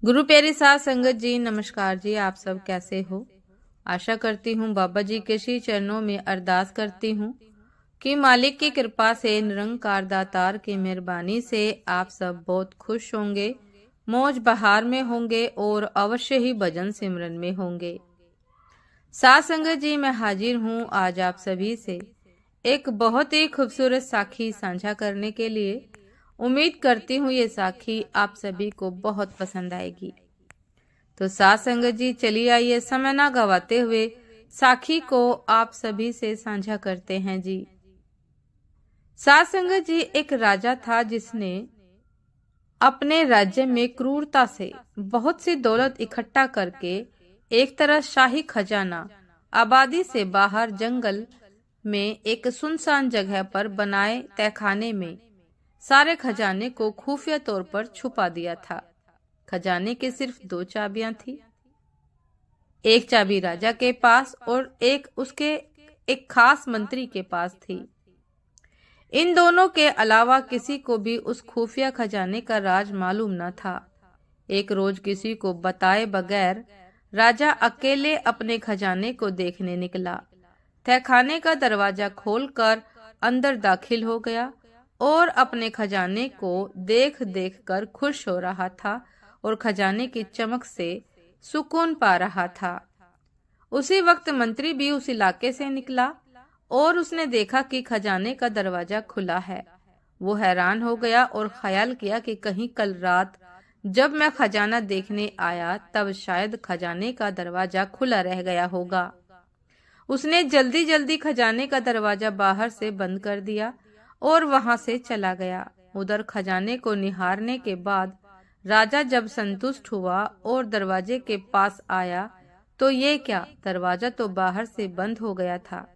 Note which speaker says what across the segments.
Speaker 1: गुरु प्यारी साध संगत जी, नमस्कार जी। आप सब कैसे हो? आशा करती हूँ बाबा जी के श्री चरणों में अरदास करती हूँ कि मालिक की कृपा से, निरंकार दातार की मेहरबानी से आप सब बहुत खुश होंगे, मौज बहार में होंगे और अवश्य ही भजन सिमरन में होंगे। साध संगत जी, मैं हाजिर हूँ आज आप सभी से एक बहुत ही खूबसूरत साखी साझा करने के लिए। उम्मीद करती हूँ ये साखी आप सभी को बहुत पसंद आएगी। तो साथ संगत जी, चलिए आइए समय ना गवाते हुए साखी को आप सभी से साझा करते हैं जी। साथ संगत जी, एक राजा था जिसने अपने राज्य में क्रूरता से बहुत सी दौलत इकट्ठा करके एक तरह शाही खजाना आबादी से बाहर जंगल में एक सुनसान जगह पर बनाए तहखाने में सारे खजाने को खुफिया तौर पर छुपा दिया था। खजाने की सिर्फ 2 चाबियां थी, एक चाबी राजा के पास और एक उसके एक खास मंत्री के पास थी। इन दोनों के अलावा किसी को भी उस खुफिया खजाने का राज मालूम न था। एक रोज किसी को बताए बगैर राजा अकेले अपने खजाने को देखने निकला। तहखाने का दरवाजा खोलकर अंदर दाखिल हो गया और अपने खजाने को देख देख कर खुश हो रहा था और खजाने की चमक से सुकून पा रहा था। उसी वक्त मंत्री भी उस इलाके से निकला और उसने देखा कि खजाने का दरवाजा खुला है। वो हैरान हो गया और ख्याल किया कि कहीं कल रात जब मैं खजाना देखने आया तब शायद खजाने का दरवाजा खुला रह गया होगा। उसने जल्दी जल्दी खजाने का दरवाजा बाहर से बंद कर दिया और वहां से चला गया। उधर खजाने को निहारने के बाद राजा जब संतुष्ट हुआ और दरवाजे के पास आया तो ये क्या, दरवाजा तो बाहर से बंद हो गया था।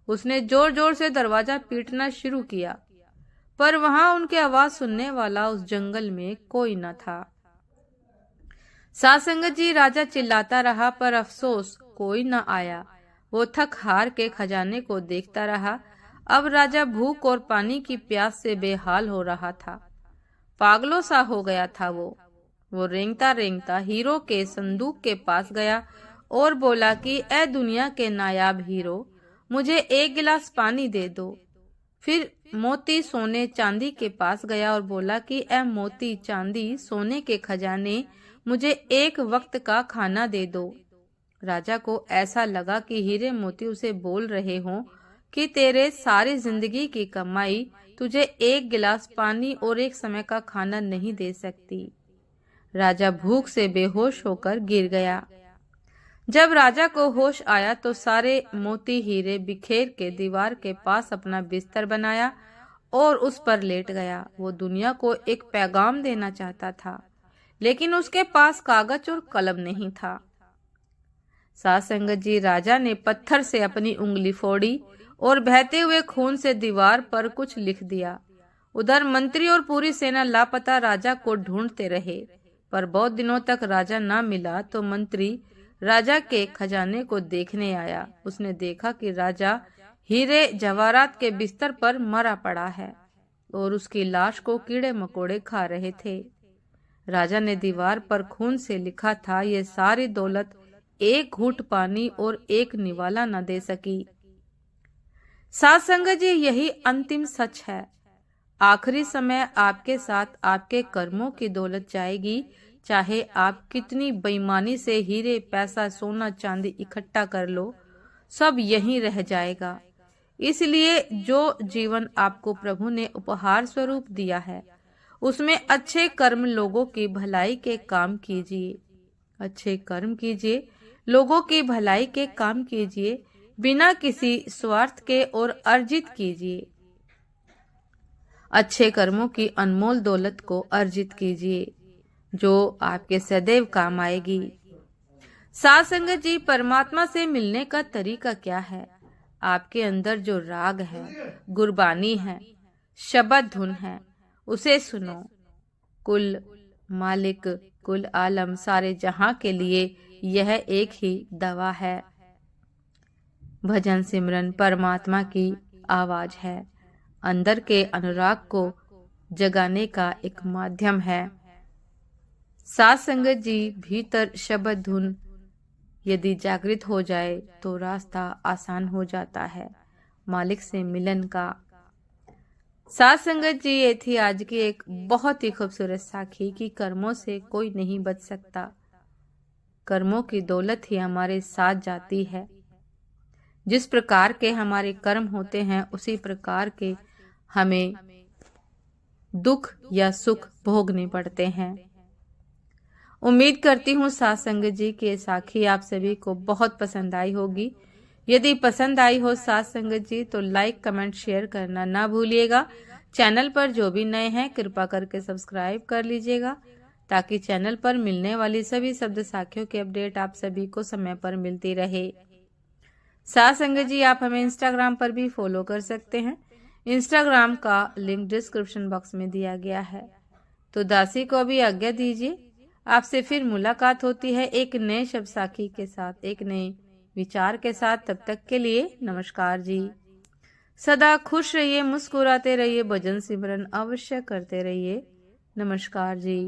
Speaker 1: उसने जोर जोर से दरवाजा पीटना शुरू किया, पर वहां उनकी आवाज सुनने वाला उस जंगल में कोई न था। साध संगत जी, राजा चिल्लाता रहा पर अफसोस कोई न आया। वो थक हार के खजाने को देखता रहा। अब राजा भूख और पानी की प्यास से बेहाल हो रहा था। पागलों सा हो गया था वो रेंगता रेंगता हीरो के संदूक के पास गया और बोला कि ए दुनिया के नायाब हीरो, मुझे 1 गिलास पानी दे दो। फिर मोती सोने चांदी के पास गया और बोला कि ए मोती चांदी सोने के खजाने, मुझे 1 वक्त का खाना दे दो। राजा को ऐसा लगा कि हीरे मोती उसे बोल रहे हों कि तेरे सारी जिंदगी की कमाई तुझे 1 गिलास पानी और 1 समय का खाना नहीं दे सकती। राजा भूख से बेहोश होकर गिर गया। जब राजा को होश आया तो सारे मोती हीरे बिखेर के दीवार के पास अपना बिस्तर बनाया और उस पर लेट गया। वो दुनिया को एक पैगाम देना चाहता था, लेकिन उसके पास कागज और कलम नहीं था। साध संगत जी, राजा ने पत्थर से अपनी उंगली फोड़ी और बहते हुए खून से दीवार पर कुछ लिख दिया। उधर मंत्री और पूरी सेना लापता राजा को ढूंढते रहे, पर बहुत दिनों तक राजा ना मिला तो मंत्री राजा के खजाने को देखने आया। उसने देखा कि राजा हीरे जवाहरात के बिस्तर पर मरा पड़ा है और उसकी लाश को कीड़े मकोड़े खा रहे थे। राजा ने दीवार पर खून से लिखा था, ये सारी दौलत 1 घूंट पानी और 1 निवाला न दे सकी। साध संगत जी, यही अंतिम सच है। आखिरी समय आपके साथ आपके कर्मों की दौलत जाएगी। चाहे आप कितनी बेईमानी से हीरे पैसा सोना चांदी इकट्ठा कर लो, सब यहीं रह जाएगा। इसलिए जो जीवन आपको प्रभु ने उपहार स्वरूप दिया है उसमें अच्छे कर्म, लोगों की भलाई के काम कीजिए। अच्छे कर्म कीजिए, लोगों की भलाई के काम कीजिए, बिना किसी स्वार्थ के और अर्जित कीजिए। अच्छे कर्मों की अनमोल दौलत को अर्जित कीजिए जो आपके सदैव काम आएगी। साध संगत जी, परमात्मा से मिलने का तरीका क्या है? आपके अंदर जो राग है, गुरबानी है, शब्द धुन है, उसे सुनो। कुल मालिक, कुल आलम, सारे जहां के लिए यह एक ही दवा है। भजन सिमरन परमात्मा की आवाज है, अंदर के अनुराग को जगाने का एक माध्यम है। साथ संगत जी, भीतर शब्द धुन यदि जागृत हो जाए तो रास्ता आसान हो जाता है मालिक से मिलन का। साथ संगत जी, ये थी आज की एक बहुत ही खूबसूरत साखी कि कर्मों से कोई नहीं बच सकता, कर्मों की दौलत ही हमारे साथ जाती है। जिस प्रकार के हमारे कर्म होते हैं उसी प्रकार के हमें दुख या सुख भोगने पड़ते हैं। उम्मीद करती हूँ साथ संगत जी की साखी आप सभी को बहुत पसंद आई होगी। यदि पसंद आई हो साथ संगत जी तो लाइक कमेंट शेयर करना ना भूलिएगा। चैनल पर जो भी नए हैं कृपा करके सब्सक्राइब कर लीजिएगा ताकि चैनल पर मिलने वाली सभी शब्द साखियों की अपडेट आप सभी को समय पर मिलती रहे। साथ संगत जी, आप हमें इंस्टाग्राम पर भी फॉलो कर सकते हैं। इंस्टाग्राम का लिंक डिस्क्रिप्शन बॉक्स में दिया गया है। तो दासी को भी आज्ञा दीजिए, आपसे फिर मुलाकात होती है एक नए शब्द साखी के साथ, एक नए विचार के साथ। तब तक के लिए नमस्कार जी। सदा खुश रहिए, मुस्कुराते रहिए, भजन सिमरन अवश्य करते रहिए। नमस्कार जी।